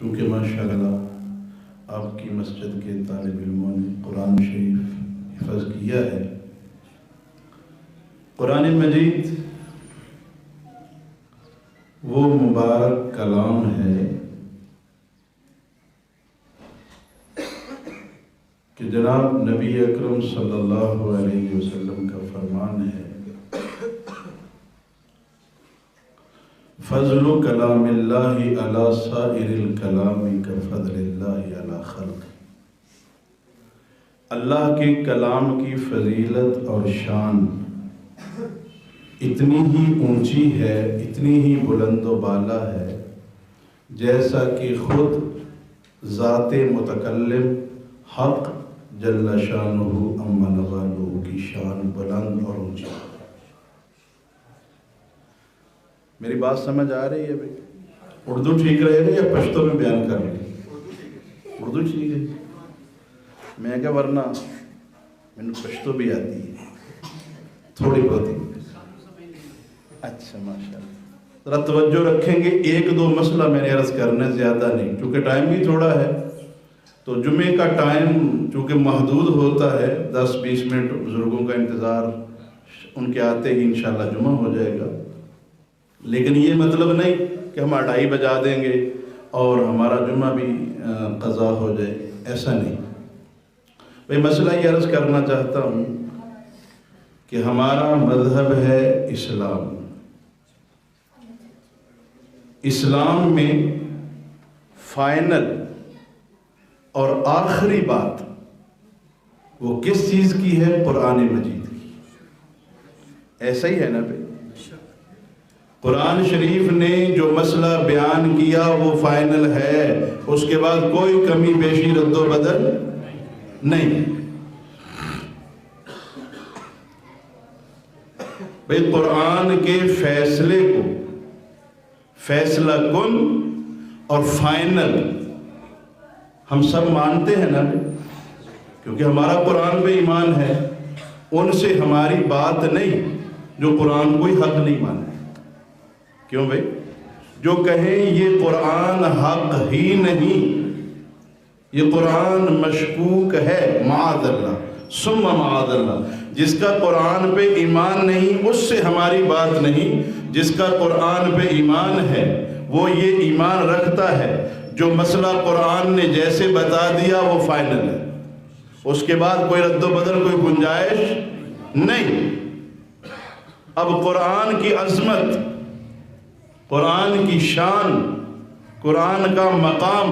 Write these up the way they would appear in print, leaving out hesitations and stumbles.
چونکہ ماشاءاللہ آپ کی مسجد کے طالب علموں نے قرآن شریف حفظ کیا ہے، قرآن مجید وہ مبارک کلام ہے کہ جناب نبی اکرم صلی اللہ علیہ وسلم کا فرمان ہے، فضل کلام اللہ علی سائر الکلام کفضل اللہ علی خلق۔ اللہ کے کلام کی فضیلت اور شان اتنی ہی اونچی ہے، اتنی ہی بلند و بالا ہے، جیسا کہ خود ذات متکلم حق جل شانہ عما نوالہ کی شان بلند اور اونچی ہے۔ میری بات سمجھ آ رہی ہے بھائی؟ اردو ٹھیک رہے گا یا پشتو میں بیان کر رہے ہیں؟ اردو ٹھیک ہے، میں کیا ورنہ میں پشتو بھی آتی ہے تھوڑی بہت ہی۔ اچھا ماشاءاللہ، ذرا توجہ رکھیں گے، ایک دو مسئلہ میں نے عرض کرنا ہے، زیادہ نہیں، کیونکہ ٹائم بھی تھوڑا ہے تو جمعے کا ٹائم چونکہ محدود ہوتا ہے، 10-20 منٹ بزرگوں کا انتظار، ان کے آتے ہی انشاءاللہ جمعہ ہو جائے گا۔ لیکن یہ مطلب نہیں کہ ہم 2:30 بجا دیں گے اور ہمارا جمعہ بھی قضا ہو جائے، ایسا نہیں بھئی۔ مسئلہ یہ عرض کرنا چاہتا ہوں کہ ہمارا مذہب ہے اسلام۔ اسلام میں فائنل اور آخری بات وہ کس چیز کی ہے؟ قرآن مجید کی۔ ایسا ہی ہے نا بھائی؟ قرآن شریف نے جو مسئلہ بیان کیا وہ فائنل ہے، اس کے بعد کوئی کمی بیشی رد و بدل نہیں۔ بھئی قرآن کے فیصلے کو فیصلہ کن اور فائنل ہم سب مانتے ہیں نا، کیونکہ ہمارا قرآن پہ ایمان ہے، ان سے ہماری بات نہیں جو قرآن کوئی حق نہیں مانے۔ کیوں بھئی؟ جو کہیں یہ قرآن حق ہی نہیں، یہ قرآن مشکوک ہے، معاذ اللہ ثم معاذ اللہ، جس کا قرآن پہ ایمان نہیں اس سے ہماری بات نہیں۔ جس کا قرآن پہ ایمان ہے وہ یہ ایمان رکھتا ہے جو مسئلہ قرآن نے جیسے بتا دیا وہ فائنل ہے، اس کے بعد کوئی رد و بدل، کوئی گنجائش نہیں۔ اب قرآن کی عظمت، قرآن کی شان، قرآن کا مقام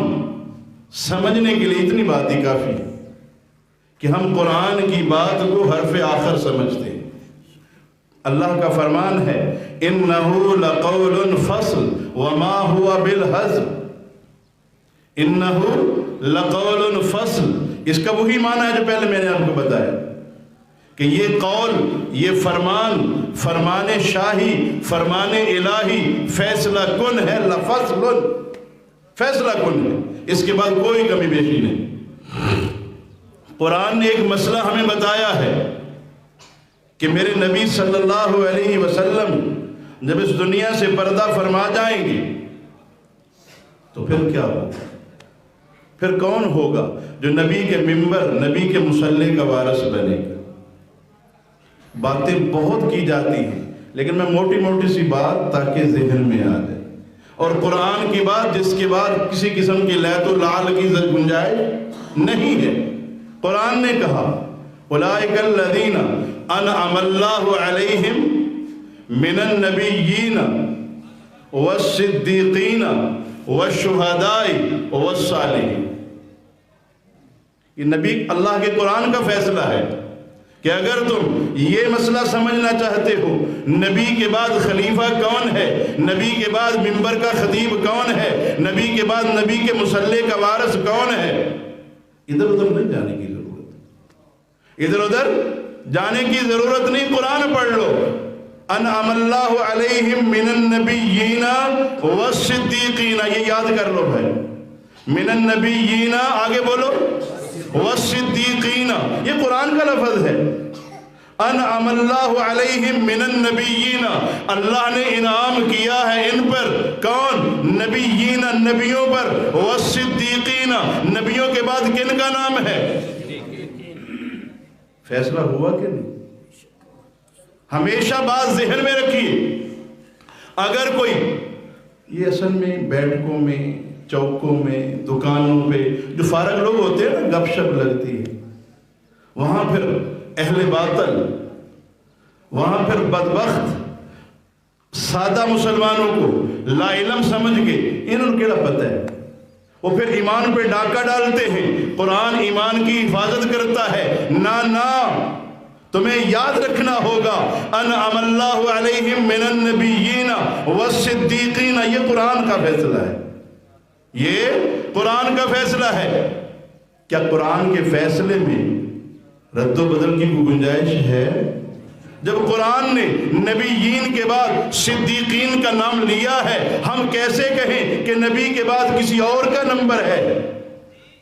سمجھنے کے لیے اتنی بات ہی کافی ہے کہ ہم قرآن کی بات کو حرف آخر سمجھتے ہیں۔ اللہ کا فرمان ہے اِنَّهُ لَقَوْلٌ فَصْلٌ وَمَا هُوَ بِالْحَزْلِ، اِنَّهُ لَقَوْلٌ فَصْلٌ، اس کا وہی معنی ہے جو پہلے میں نے آپ کو بتایا کہ یہ قول، یہ فرمان، فرمان شاہی، فرمان الہی فیصلہ کن ہے، لفصل فیصلہ کن ہے، اس کے بعد کوئی کمی بیشی نہیں۔ قرآن نے ایک مسئلہ ہمیں بتایا ہے کہ میرے نبی صلی اللہ علیہ وسلم جب اس دنیا سے پردہ فرما جائیں گے تو پھر کیا ہوگا؟ پھر کون ہوگا جو نبی کے منبر، نبی کے مصلی کا وارث بنے گا؟ باتیں بہت کی جاتی ہیں لیکن میں موٹی موٹی سی بات تاکہ ذہن میں آ جائے، اور قرآن کی بات جس کے بعد کسی قسم کی لیت و لعل کی گنجائش نہیں ہے۔ قرآن نے کہا اولئک الذین انعم اللہ علیہم من النبیین والصدیقین والشہداء والصالحین۔ یہ نبی اللہ کے قرآن کا فیصلہ ہے کہ اگر تم یہ مسئلہ سمجھنا چاہتے ہو نبی کے بعد خلیفہ کون ہے، نبی کے بعد منبر کا خطیب کون ہے، نبی کے بعد نبی کے مصلی کا وارث کون ہے، ادھر ادھر نہیں جانے کی ضرورت، ادھر ادھر جانے کی ضرورت نہیں۔ قرآن پڑھ لو، انعم اللہ علیہم من النبیین والصدیقین، یہ یاد کر لو بھائی، من النبیین، آگے بولو، والصدیقین، یہ قرآن کا لفظ ہے۔ انعم اللہ علیہم من النبیین، اللہ نے انعام کیا ہے ان پر، کون؟ نبیین، نبیوں پر، والصدیقین، نبیوں کے بعد کن کا نام ہے؟ فیصلہ ہوا کہ نہیں؟ ہمیشہ بات ذہن میں رکھیے، اگر کوئی یہ اصل میں بیٹھکوں میں، چوکوں میں، دکانوں پہ جو فارغ لوگ ہوتے ہیں نا، گپ شپ لگتی ہے، وہاں پھر اہل باطل، وہاں پھر بدبخت سادہ مسلمانوں کو لا علم سمجھ کے انہوں کیڑا پتہ ہے، وہ پھر ایمان پہ ڈاکہ ڈالتے ہیں۔ قرآن ایمان کی حفاظت کرتا ہے، نہ تمہیں یاد رکھنا ہوگا، انعم اللہ علیہم من النبیین والصدیقین، یہ قرآن کا فیصلہ ہے، یہ قرآن کا فیصلہ ہے۔ کیا قرآن کے فیصلے میں رد و بدل کی کوئی گنجائش ہے؟ جب قرآن نے نبیین کے بعد صدیقین کا نام لیا ہے، ہم کیسے کہیں کہ نبی کے بعد کسی اور کا نمبر ہے؟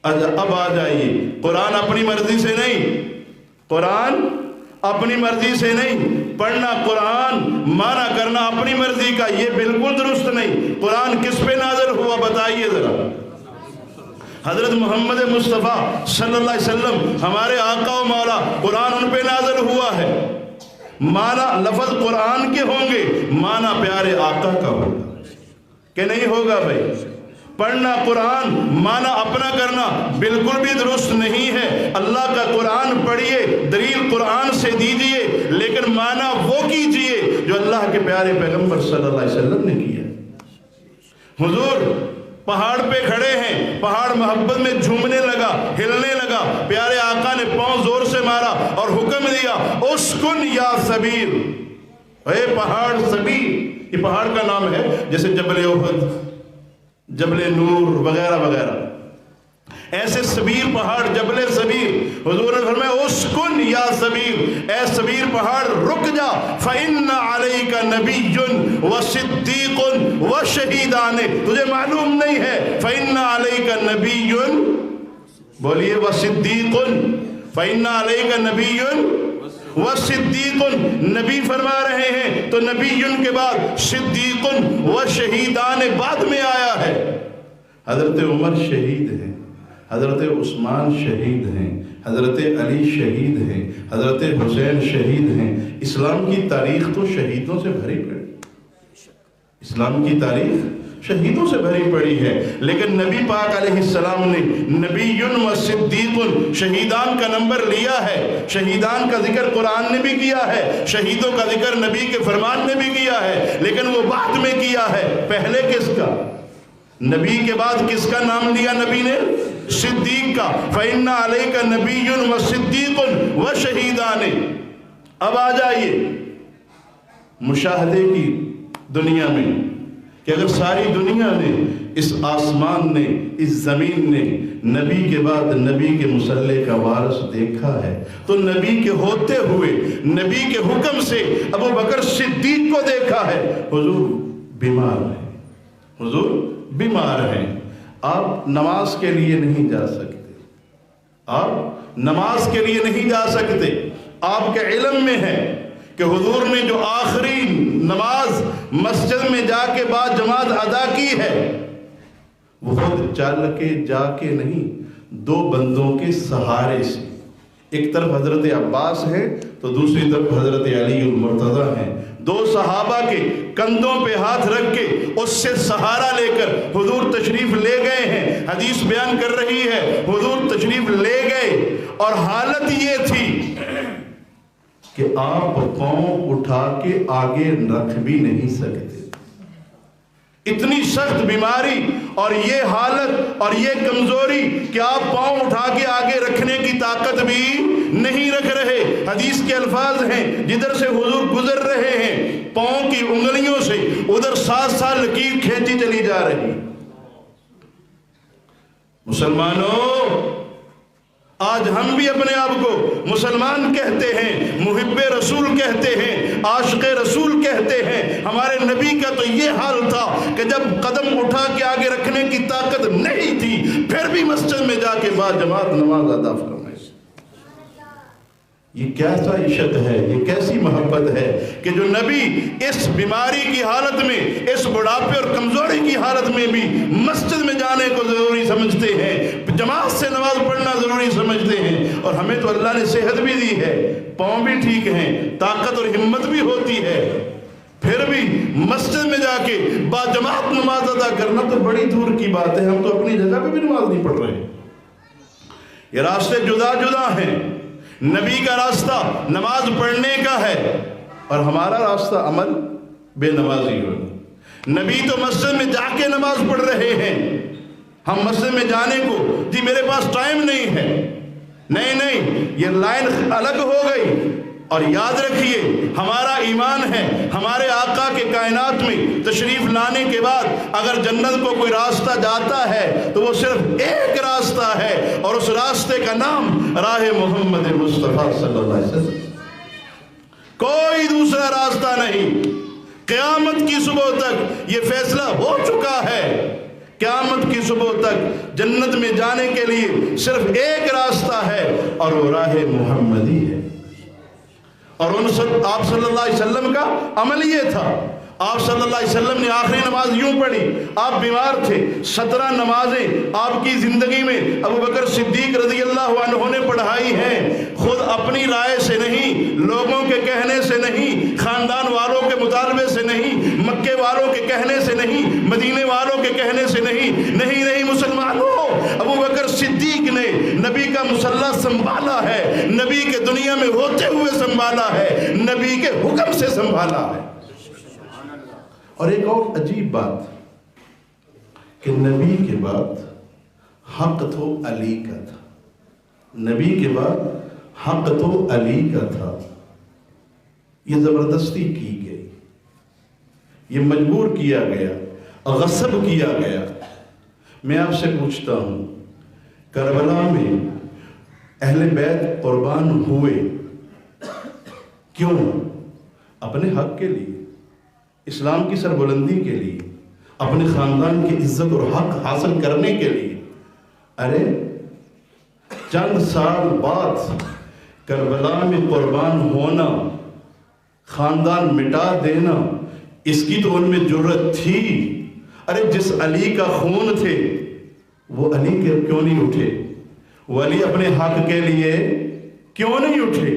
اب آ جائیے، قرآن اپنی مرضی سے نہیں، قرآن اپنی مرضی سے نہیں، پڑھنا قرآن، مانا کرنا اپنی مرضی کا، یہ بالکل درست نہیں۔ قرآن کس پہ نازل ہوا بتائیے ذرا؟ حضرت محمد مصطفیٰ صلی اللہ علیہ وسلم، ہمارے آقا و مولا، قرآن ان پہ نازل ہوا ہے۔ مانا لفظ قرآن کے ہوں گے، مانا پیارے آقا کا ہوگا کہ نہیں ہوگا بھائی؟ پڑھنا قرآن، مانا اپنا کرنا بالکل بھی درست نہیں ہے۔ اللہ کا قرآن پڑھیے، دلیل قرآن سے دیجئے، لیکن مانا وہ کیجئے جو اللہ کے پیارے پیغمبر صلی اللہ علیہ وسلم نے کیا۔ حضور پہاڑ پہ کھڑے ہیں، پہاڑ محبت میں جھومنے لگا، ہلنے لگا، پیارے آقا نے پاؤں زور سے مارا اور حکم دیا، اسکن یا سبیر، اے پہاڑ سبیر۔ یہ پہاڑ کا نام ہے، جیسے جبل احد، جبل نور وغیرہ وغیرہ، ایسے سبیر پہاڑ، جبل سبیر۔ حضور نے فرمایا اسکن یا سبیر، اے سبیر پہاڑ رک جا، فَإِنَّ عَلَيْكَ نَبِيٌّ وَصِدِّيقٌ وَشَهِيدَانِ، تجھے معلوم نہیں ہے، فَإِنَّ عَلَيْكَ نَبِيٌّ، بولیے وَصِدِّيقٌ، فَإِنَّ عَلَيْكَ نَبِيٌّ وَصِدِّيقٌ، نبی فرما رہے ہیں تو نبیٌ کے بعد صدیقٌ وشہیدان بعد میں آیا ہے۔ حضرت عمر شہید ہیں، حضرت عثمان شہید ہیں، حضرت علی شہید ہیں، حضرت حسین شہید ہیں۔ اسلام کی تاریخ تو شہیدوں سے بھری پڑی، اسلام کی تاریخ شہیدوں سے بھری پڑی ہے، لیکن نبی پاک علیہ السلام نے نبی و صدیق، شہیدان کا نمبر لیا ہے۔ شہیدان کا ذکر قرآن نے بھی کیا ہے، شہیدوں کا ذکر نبی کے فرمان نے بھی کیا ہے، لیکن وہ بعد میں کیا ہے۔ پہلے کس کا؟ نبی کے بعد کس کا نام لیا نبی نے؟ صدیق کا، فَإِنَّ عَلَيْكَ نَبِيٌّ وَصِدِّيقٌ وَشَهِيدَانِ۔ اب آ جائیے مشاہدے کی دنیا میں کہ اگر ساری دنیا نے، اس آسمان نے، اس زمین نے نبی کے بعد نبی کے مصلی کا وارث دیکھا ہے، تو نبی کے ہوتے ہوئے، نبی کے حکم سے ابو بکر صدیق کو دیکھا ہے۔ حضور بیمار ہیں، حضور بیمار ہیں، آپ نماز کے لیے نہیں جا سکتے، آپ نماز کے لیے نہیں جا سکتے۔ آپ کے علم میں ہے کہ حضور نے جو آخری نماز مسجد میں جا کے بعد جماعت ادا کی ہے، وہ خود چل کے جا کے نہیں، دو بندوں کے سہارے سے، ایک طرف حضرت عباس ہے تو دوسری طرف حضرت علی المرتضیٰ ہیں، دو صحابہ کے کندھوں پہ ہاتھ رکھ کے اس سے سہارا لے کر حضور تشریف لے گئے ہیں۔ حدیث بیان کر رہی ہے حضور تشریف لے گئے اور حالت یہ تھی کہ آپ پاؤں اٹھا کے آگے رکھ بھی نہیں سکتے، اتنی سخت بیماری اور یہ حالت اور یہ کمزوری کہ آپ پاؤں اٹھا کے آگے رکھنے کی طاقت بھی نہیں رکھ رہے۔ حدیث کے الفاظ ہیں جدھر سے حضور گزر رہے ہیں پاؤں کی انگلیوں سے ادھر 7 لکیر کھینچی چلی جا رہی۔ مسلمانوں، آج ہم بھی اپنے آپ کو مسلمان کہتے ہیں، محب رسول کہتے ہیں، عاشق رسول کہتے ہیں۔ ہمارے نبی کا تو یہ حال تھا کہ جب قدم اٹھا کے آگے رکھنے کی طاقت نہیں تھی، پھر بھی مسجد میں جا کے بعد جماعت نماز ادا فرمائے۔ یہ کیسا عشق ہے، یہ کیسی محبت ہے کہ جو نبی اس بیماری کی حالت میں، اس بڑھاپے اور کمزوری کی حالت میں بھی مسجد میں جانے کو ضروری سمجھتے ہیں، جماعت سے نماز پڑھنا ضروری سمجھتے ہیں. اور ہمیں تو اللہ نے صحت بھی دی ہے، پاؤں بھی ٹھیک ہیں، طاقت اور ہمت بھی ہوتی ہے، پھر بھی مسجد میں جا کے با جماعت نماز ادا کرنا تو بڑی دور کی بات ہے. ہم تو اپنی جگہ پہ بھی نماز نہیں پڑھ رہے. یہ راستے جدا جدا ہیں. نبی کا راستہ نماز پڑھنے کا ہے اور ہمارا راستہ عمل بے نمازی ہونا. نبی تو مسجد میں جا کے نماز پڑھ رہے ہیں، ہم مسجد میں جانے کو جی میرے پاس ٹائم نہیں ہے، نہیں، یہ لائن الگ ہو گئی. اور یاد رکھیے ہمارا ایمان ہے، ہمارے آقا کے کائنات میں تشریف لانے کے بعد اگر جنت کو کوئی راستہ جاتا ہے تو وہ صرف ایک راستہ ہے، اور اس راستے کا نام راہ محمد مصطفیٰ صلی اللہ علیہ وسلم. کوئی دوسرا راستہ نہیں. قیامت کی صبح تک یہ فیصلہ ہو چکا ہے، قیامت کی صبح تک جنت میں جانے کے لیے صرف ایک راستہ ہے اور وہ راہ محمدی ہے. اور آپ صلی اللہ علیہ وسلم کا عمل یہ تھا. آپ صلی اللہ علیہ وسلم نے آخری نماز یوں پڑھی. آپ بیمار تھے، 17 نمازیں آپ کی زندگی میں ابو بکر صدیق رضی اللہ عنہ نے پڑھائی ہیں. خود اپنی رائے سے نہیں، لوگوں کے کہنے سے نہیں، خاندان والوں کے مطالبے سے نہیں، مکے والوں کے کہنے سے نہیں، مدینے والوں کے کہنے سے نہیں مسلمانوں، ابو بکر صدیق نے نبی کا مصلی سنبھالا ہے، نبی کے دنیا میں ہوتے ہوئے سنبھالا ہے، نبی کے حکم سے سنبھالا ہے. اور ایک اور عجیب بات کہ نبی کے بعد حق تو علی کا تھا. نبی کے بعد حق تو علی کا تھا. یہ زبردستی کی گئی، یہ مجبور کیا گیا، غصب کیا گیا. میں آپ سے پوچھتا ہوں، کربلا میں اہل بیت قربان ہوئے کیوں؟ اپنے حق کے لیے، اسلام کی سربلندی کے لیے، اپنے خاندان کی عزت اور حق حاصل کرنے کے لیے. ارے چند سال بعد کربلا میں قربان ہونا، خاندان مٹا دینا، اس کی تو ان میں جرت تھی. ارے جس علی کا خون تھے وہ علی کے کیوں نہیں اٹھے؟ وہ علی اپنے حق کے لیے کیوں نہیں اٹھے؟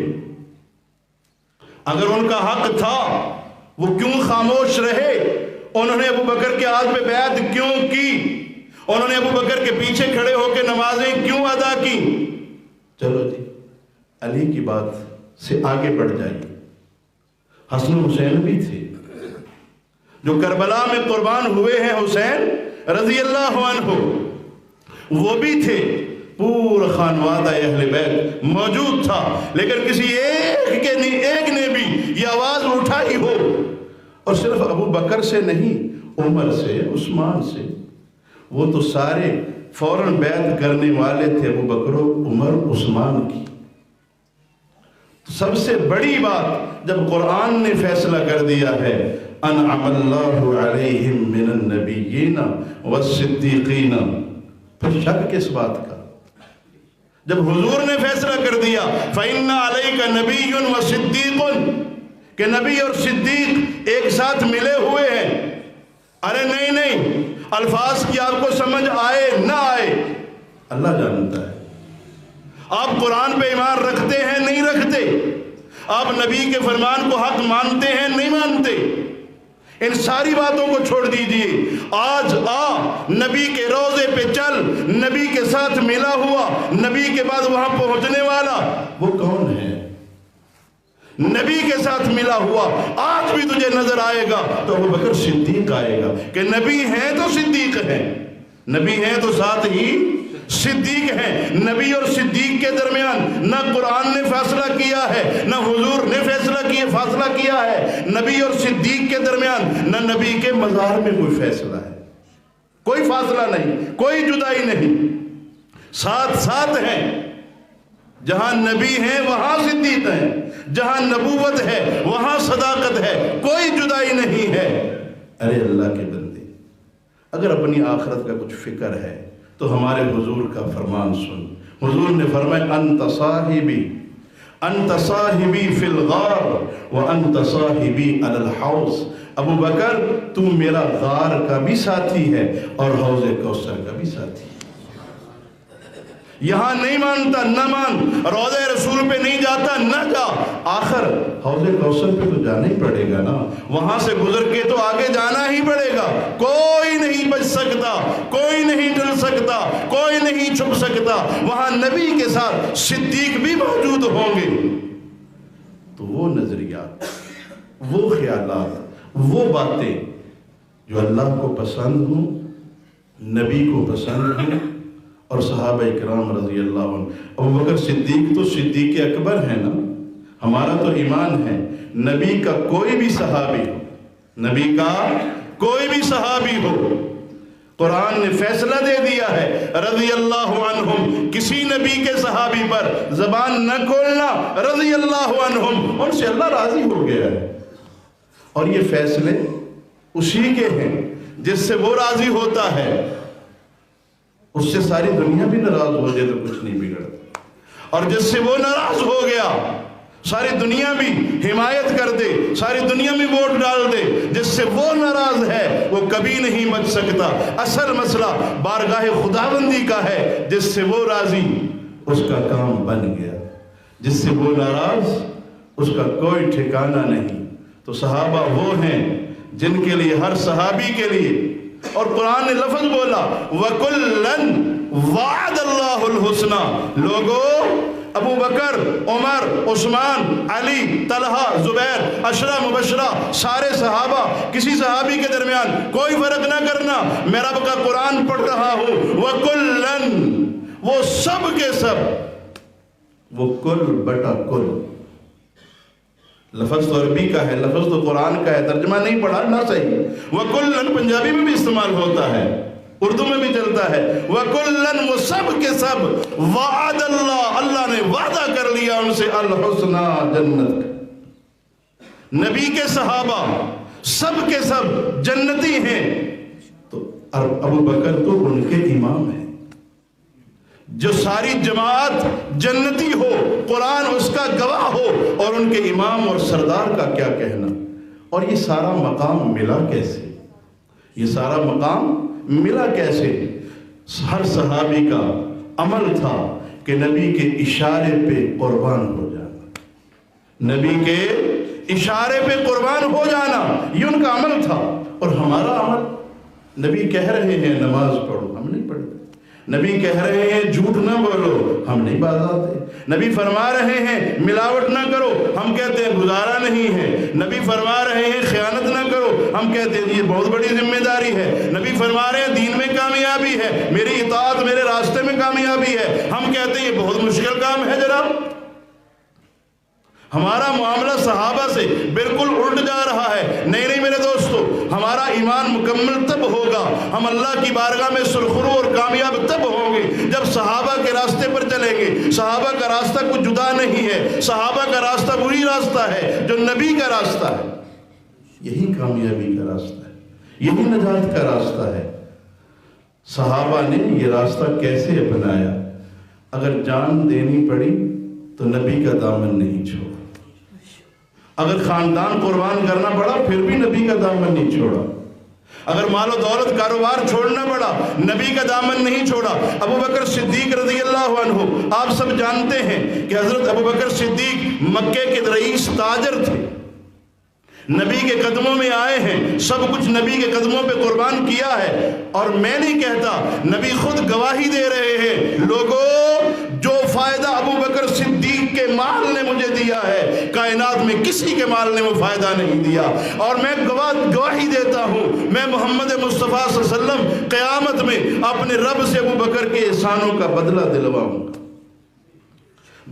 اگر ان کا حق تھا وہ کیوں خاموش رہے؟ انہوں نے ابو بکر کے ہاتھ پہ بیعت کیوں کی؟ انہوں نے ابو بکر کے پیچھے کھڑے ہو کے نمازیں کیوں ادا کی؟ چلو جی علی کی بات سے آگے بڑھ جائیے. حسن و حسین بھی تھے جو کربلا میں قربان ہوئے ہیں. حسین رضی اللہ عنہ وہ بھی تھے. پورا خانوادہ اہل بیت موجود تھا، لیکن کسی ایک نے بھی یہ آواز اٹھائی ہو، اور صرف ابو بکر سے نہیں، عمر سے، عثمان سے. وہ تو سارے فوراً بیعت کرنے والے تھے، ابو بکر عمر عثمان کی. سب سے بڑی بات جب قرآن نے فیصلہ کر دیا ہے انعم اللہ علیہم من النبیین والصدیقین، پھر شک کس بات کا؟ جب حضور نے فیصلہ کر دیا فإن علیک نبی وصدیق کہ نبی اور صدیق ایک ساتھ ملے ہوئے ہیں. ارے نہیں، الفاظ کی آپ کو سمجھ آئے نہ آئے اللہ جانتا ہے. آپ قرآن پہ ایمان رکھتے ہیں نہیں رکھتے، آپ نبی کے فرمان کو حق مانتے ہیں نہیں مانتے، ان ساری باتوں کو چھوڑ دیجئے. آج نبی کے روضے پہ چل، نبی کے ساتھ ملا ہوا، نبی کے بعد وہاں پہنچنے والا وہ کون ہے؟ نبی کے ساتھ ملا ہوا آج بھی تجھے نظر آئے گا تو ابو بکر صدیق آئے گا کہ نبی ہیں تو صدیق ہیں، نبی ہیں تو ساتھ ہی صدیق ہیں. نبی اور صدیق کے درمیان نہ قرآن نے فیصلہ کیا ہے، نہ حضور نے فیصلہ کیا ہے. نبی اور صدیق کے درمیان نہ نبی کے مزار میں کوئی فیصلہ ہے، کوئی فاصلہ نہیں، کوئی جدائی نہیں، ساتھ ہیں. جہاں نبی ہیں وہاں صدیق ہیں، جہاں نبوت ہے وہاں صداقت ہے، کوئی جدائی نہیں ہے. ارے اللہ کے بندے، اگر اپنی آخرت کا کچھ فکر ہے تو ہمارے حضور کا فرمان سن. حضور نے فرمایا انت صاحبی انت صاحبی فی الغار وانت صاحبی علی الحوض، ابو بکر تو میرا غار کا بھی ساتھی ہے اور حوض کوثر کا بھی ساتھی ہے۔ یہاں نہیں مانتا نہ مان، روضہ رسول پہ نہیں جاتا نہ جا، آخر حوض کوثر پہ تو جانا ہی پڑے گا نا، وہاں سے گزر کے تو آگے جانا ہی پڑے گا، کوئی نہیں بچ سکتا، کوئی نہیں ڈر سکتا، کوئی نہیں چھپ سکتا، وہاں نبی کے ساتھ صدیق بھی موجود ہوں گے۔ تو وہ نظریات، وہ خیالات، وہ باتیں جو اللہ کو پسند ہوں، نبی کو پسند ہوں اور صحابہ اکرام رضی اللہ عنہ۔ ابو بکر صدیق تو صدیق اکبر ہے نا، ہمارا تو ایمان ہے نبی کا کوئی بھی صحابی ہو، نبی کا کوئی بھی صحابی ہو، قرآن نے فیصلہ دے دیا ہے رضی اللہ عنہم، کسی نبی کے صحابی پر زبان نہ کھولنا، رضی اللہ عنہم، ان سے اللہ راضی ہو گیا ہے، اور یہ فیصلے اسی کے ہیں جس سے وہ راضی ہوتا ہے، اس سے ساری دنیا بھی ناراض ہو جائے تو کچھ نہیں بگڑتا، اور جس سے وہ ناراض ہو گیا ساری دنیا بھی حمایت کر دے، ساری دنیا میں ووٹ ڈال دے، جس سے وہ ناراض ہے وہ کبھی نہیں بچ سکتا۔ اصل مسئلہ بارگاہ خداوندی کا ہے، جس سے وہ راضی اس کا کام بن گیا، جس سے وہ ناراض اس کا کوئی ٹھکانہ نہیں۔ تو صحابہ وہ ہیں جن کے لیے، ہر صحابی کے لیے، اور قرآن نے لفظ بولا وَكُلًّا وَعَدَ اللَّهُ الْحُسْنَى، لوگوں ابو بکر، عمر، عثمان، علی، طلحہ، زبیر، عشرہ مبشرہ، سارے صحابہ، کسی صحابی کے درمیان کوئی فرق نہ کرنا، میں رب کا قرآن پڑھ رہا ہوں، وَكُلًّا، وہ سب کے سب، وہ کل بٹا کل، لفظ تو عربی کا ہے، لفظ تو قرآن کا ہے، ترجمہ نہیں پڑھا نہ صحیح۔ وَكُلًّا پنجابی میں بھی استعمال ہوتا ہے، اردو میں بھی چلتا ہے، وَكُلًّا، وہ سب کے سب، وعد اللہ، اللہ نے وعدہ کر لیا ان سے الحسنہ، جنت کا۔ نبی کے صحابہ سب کے سب جنتی ہیں، تو ابو بکر تو ان کے امام ہیں، جو ساری جماعت جنتی ہو، قرآن اس کا گواہ ہو، اور ان کے امام اور سردار کا کیا کہنا۔ اور یہ سارا مقام ملا کیسے؟ یہ سارا مقام ملا کیسے؟ ہر صحابی کا عمل تھا کہ نبی کے اشارے پہ قربان ہو جانا، نبی کے اشارے پہ قربان ہو جانا، یہ ان کا عمل تھا۔ اور ہمارا عمل، نبی کہہ رہے ہیں نماز پڑھو، ہم نہیں پڑھتے، نبی کہہ رہے ہیں جھوٹ نہ بولو، ہم نہیں باز آتے، نبی فرما رہے ہیں ملاوٹ نہ کرو، ہم کہتے ہیں گزارا نہیں ہے، نبی فرما رہے ہیں خیانت نہ کرو، ہم کہتے ہیں یہ بہت بڑی ذمہ داری ہے، نبی فرما رہے ہیں دین میں کامیابی ہے، میری اطاعت میرے راستے میں کامیابی ہے، ہم کہتے ہیں یہ بہت مشکل کام ہے جناب۔ ہمارا معاملہ صحابہ سے بالکل الٹ جا رہا ہے۔ نہیں میرے دوستو، ہمارا ایمان مکمل تب ہوگا، ہم اللہ کی بارگاہ میں سرخرو اور کامیاب تب ہوں گے جب صحابہ کے راستے پر چلیں گے۔ صحابہ کا راستہ کچھ جدا نہیں ہے، صحابہ کا راستہ وہی راستہ ہے جو نبی کا راستہ ہے، یہی کامیابی کا راستہ ہے، یہی نجات کا راستہ ہے۔ صحابہ نے یہ راستہ کیسے اپنایا؟ اگر جان دینی پڑی تو نبی کا دامن نہیں چھوڑا، اگر خاندان قربان کرنا پڑا پھر بھی نبی کا دامن نہیں چھوڑا، اگر مال و دولت کاروبار چھوڑنا پڑا نبی کا دامن نہیں چھوڑا۔ ابو بکر صدیق رضی اللہ عنہ، آپ سب جانتے ہیں کہ حضرت ابو بکر صدیق مکے کے رئیس تاجر تھے، نبی کے قدموں میں آئے ہیں، سب کچھ نبی کے قدموں پہ قربان کیا ہے، اور میں نہیں کہتا، نبی خود گواہی دے رہے ہیں، لوگوں جو فائدہ ابو بکر صدیق کے مال نے مجھے دیا ہے کائنات میں کسی کے مال نے وہ فائدہ نہیں دیا، اور میں گواہی دیتا ہوں، میں محمد مصطفیٰ صلی اللہ علیہ وسلم قیامت میں اپنے رب سے ابو بکر کے احسانوں کا بدلہ دلواؤں گا۔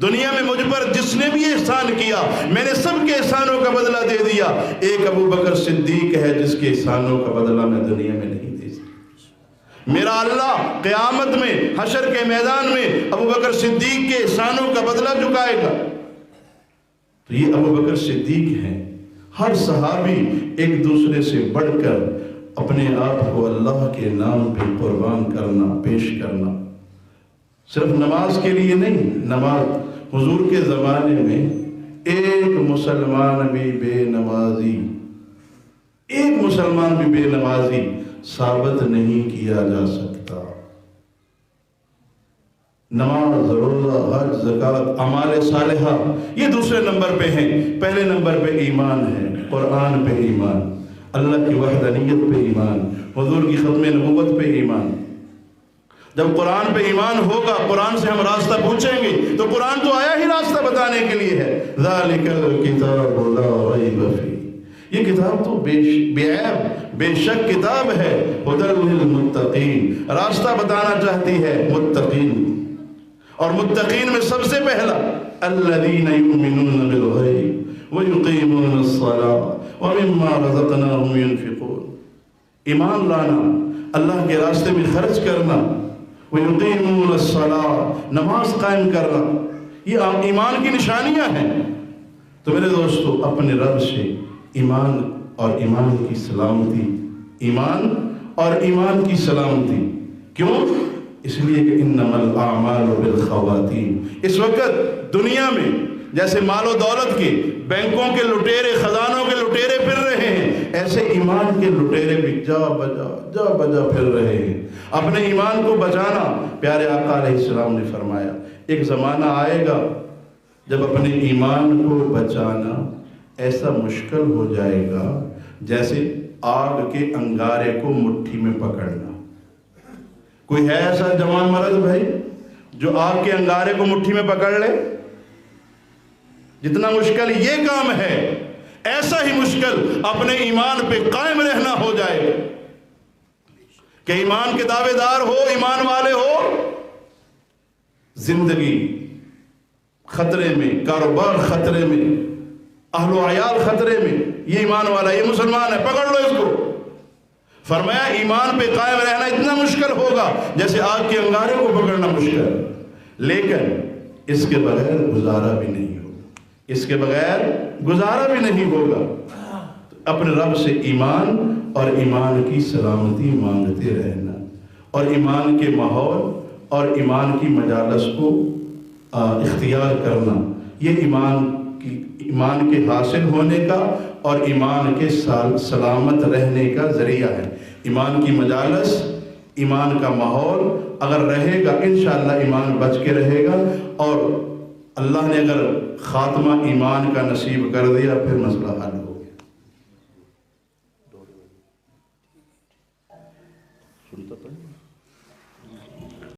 دنیا میں مجھ پر جس نے بھی احسان کیا میں نے سب کے احسانوں کا بدلہ دے دیا، ایک ابو بکر صدیق ہے جس کے احسانوں کا بدلہ میں دنیا میں نہیں دے سکتا۔ میرا اللہ قیامت میں حشر کے میدان میں ابو بکر صدیق کے احسانوں کا بدلہ چکائے گا۔ تو یہ ابو بکر صدیق ہیں۔ ہر صحابی ایک دوسرے سے بڑھ کر اپنے آپ کو اللہ کے نام پہ قربان کرنا، پیش کرنا، صرف نماز کے لیے نہیں، نماز حضور کے زمانے میں ایک مسلمان بھی بے نمازی، ایک مسلمان بھی بے نمازی ثابت نہیں کیا جا سکتا۔ نماز، روزہ، حج، زکوٰۃ، اعمال صالحہ یہ دوسرے نمبر پہ ہیں، پہلے نمبر پہ ایمان ہے، قرآن پہ ایمان، اللہ کی وحدانیت پہ ایمان، حضور کی ختم نبوت پہ ایمان۔ جب قرآن پہ ایمان ہوگا، قرآن سے ہم راستہ پوچھیں گے تو قرآن تو آیا ہی راستہ بتانے کے لیے ہے۔ ذالک الکتاب لا ریب فیہ، یہ کتاب تو بے عیب بے شک کتاب ہے، ھدی للمتقین، راستہ بتانا چاہتی ہے متقین، اور متقین میں سب سے پہلا الذین یؤمنون بالغیب ویقیمون الصلاۃ ومما رزقناہم ینفقون، ایمان لانا، اللہ کے راستے میں خرچ کرنا، ویقیمون الصلاۃ، نماز قائم کرنا، یہ ایمان کی نشانیاں ہیں۔ تو میرے دوستو، اپنے رب سے ایمان اور ایمان کی سلامتی، ایمان اور ایمان کی سلامتی، کیوں؟ اس لیے کہ انما الاعمال بالخواتیم، اس وقت دنیا میں جیسے مال و دولت کے، بینکوں کے لٹیرے، خزانوں کے لٹیرے پھر رہے ہیں، ایسے ایمان کے لٹیرے بھی جا بجا پھر رہے ہیں۔ اپنے ایمان کو بچانا، پیارے آقا علیہ السلام نے فرمایا ایک زمانہ آئے گا جب اپنے ایمان کو بچانا ایسا مشکل ہو جائے گا جیسے آگ کے انگارے کو مٹھی میں پکڑنا۔ کوئی ہے ایسا جوان مرد بھائی جو آگ کے انگارے کو مٹھی میں پکڑ لے؟ جتنا مشکل یہ کام ہے، ایسا ہی مشکل اپنے ایمان پہ قائم رہنا ہو جائے کہ ایمان کے دعوے دار ہو، ایمان والے ہو، زندگی خطرے میں، کاروبار خطرے میں، اہل و عیال خطرے میں، یہ ایمان والا، یہ مسلمان ہے، پکڑ لو اس کو۔ فرمایا ایمان پہ قائم رہنا اتنا مشکل ہوگا جیسے آگ کے انگارے کو پکڑنا مشکل، لیکن اس کے بغیر گزارا بھی نہیں ہوگا، اس کے بغیر گزارا بھی نہیں ہوگا۔ اپنے رب سے ایمان اور ایمان کی سلامتی مانگتے رہنا، اور ایمان کے ماحول اور ایمان کی مجالس کو اختیار کرنا، یہ ایمان کے حاصل ہونے کا اور ایمان کے سلامت رہنے کا ذریعہ ہے۔ ایمان کی مجالس، ایمان کا ماحول اگر رہے گا انشاءاللہ ایمان بچ کے رہے گا، اور اللہ نے اگر خاتمہ ایمان کا نصیب کر دیا پھر مسئلہ حل ہو۔